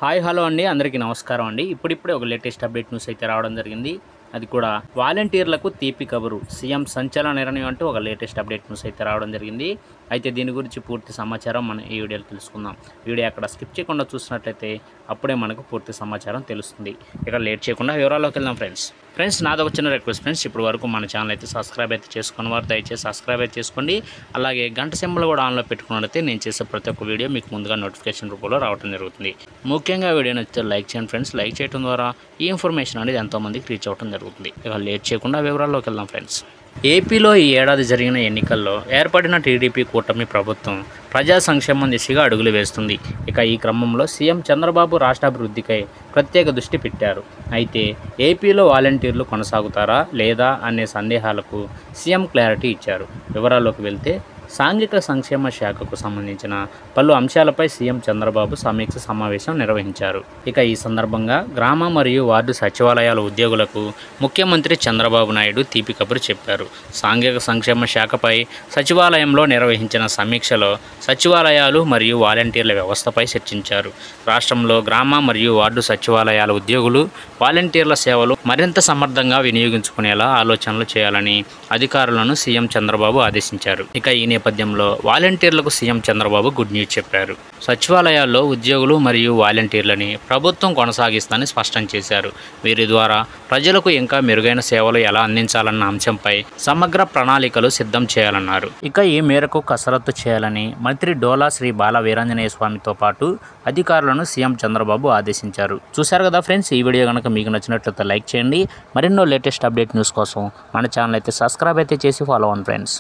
Hi hello అండి అందరికీ నమస్కారం అండి. ఇప్పుడిప్పుడే ఒక లేటెస్ట్ అప్డేట్ న్యూస్ అయితే రావడం జరిగింది. అది కూడా వాలంటీర్లకు తీపి కబురు, సీఎం సంచలన నిర్ణయం అంటూ ఒక లేటెస్ట్ అప్డేట్ న్యూస్ అయితే రావడం జరిగింది. అయితే దీని గురించి పూర్తి సమాచారం మనం ఈ వీడియోలో తెలుసుకుందాం. వీడియో అక్కడ స్కిప్ చేయకుండా చూసినట్లయితే అప్పుడే మనకు పూర్తి సమాచారం తెలుస్తుంది. ఇక లేట్ చేయకుండా వివరాల్లోకి వెళ్దాం ఫ్రెండ్స్ నాదొక చిన్న రిక్వెస్ట్ ఫ్రెండ్స్, ఇప్పుడు వరకు మన ఛానల్ అయితే సబ్స్క్రైబ్ అయితే చేసుకున్న వారు దయచేసి సబ్స్క్రైబ్ అయితే చేసుకోండి. అలాగే గంట సింబల్ కూడా ఆన్లో పెట్టుకున్నట్లయితే నేను చేసే ప్రతి ఒక్క వీడియో మీకు ముందుగా నోటిఫికేషన్ రూపంలో రావడం జరుగుతుంది. ముఖ్యంగా వీడియో నచ్చితే లైక్ చేయండి ఫ్రెండ్స్. లైక్ చేయడం ద్వారా ఈ ఇన్ఫర్మేషన్ అనేది ఎంతోమందికి రీచ్ అవ్వడం జరుగుతుంది. ఇక లేట్ చేయకుండా వివరాల్లోకి వెళ్దాం ఫ్రెండ్స్. ఏపీలో ఈ ఏడాది జరిగిన ఎన్నికల్లో ఏర్పడిన టీడీపీ కూటమి ప్రభుత్వం ప్రజా సంక్షేమం దిశగా అడుగులు వేస్తుంది. ఇక ఈ క్రమంలో సీఎం చంద్రబాబు రాష్ట్రాభివృద్ధికై ప్రత్యేక దృష్టి పెట్టారు. అయితే ఏపీలో వాలంటీర్లు కొనసాగుతారా లేదా అనే సందేహాలకు సీఎం క్లారిటీ ఇచ్చారు. వివరాల్లోకి వెళ్తే సాంఘిక సంక్షేమ శాఖకు సంబంధించిన పలు అంశాలపై సీఎం చంద్రబాబు సమీక్ష సమావేశం నిర్వహించారు. ఇక ఈ సందర్భంగా గ్రామ మరియు వార్డు సచివాలయాల ఉద్యోగులకు ముఖ్యమంత్రి చంద్రబాబు నాయుడు తీపి కబురు చెప్పారు. సాంఘిక సంక్షేమ శాఖపై సచివాలయంలో నిర్వహించిన సమీక్షలో సచివాలయాలు మరియు వాలంటీర్ల వ్యవస్థపై చర్చించారు. రాష్ట్రంలో గ్రామ మరియు వార్డు సచివాలయాల ఉద్యోగులు వాలంటీర్ల సేవలు మరింత సమర్థంగా వినియోగించుకునేలా ఆలోచనలు చేయాలని అధికారులను సీఎం చంద్రబాబు ఆదేశించారు. ఇక ఈ నేపథ్యంలో వాలంటీర్లకు సీఎం చంద్రబాబు గుడ్ న్యూస్ చెప్పారు. సచివాలయాల్లో ఉద్యోగులు మరియు వాలంటీర్లని ప్రభుత్వం కొనసాగిస్తుందని స్పష్టం చేశారు. వీరి ద్వారా ప్రజలకు ఇంకా మెరుగైన సేవలు ఎలా అందించాలన్న అంశంపై సమగ్ర ప్రణాళికలు సిద్ధం చేయాలన్నారు. ఇక ఈ మేరకు కసరత్తు చేయాలని మంత్రి డోలా శ్రీ బాల వీరాంజనేయ స్వామితో పాటు అధికారులను సీఎం చంద్రబాబు ఆదేశించారు. చూశారు కదా ఫ్రెండ్స్, ఈ వీడియో కనుక మీకు నచ్చినట్లయితే లైక్ చేయండి. మరెన్నో లేటెస్ట్ అప్డేట్ న్యూస్ కోసం మన ఛానల్ అయితే సబ్స్క్రైబ్ అయితే చేసి ఫాలో అవ్వండి ఫ్రెండ్స్.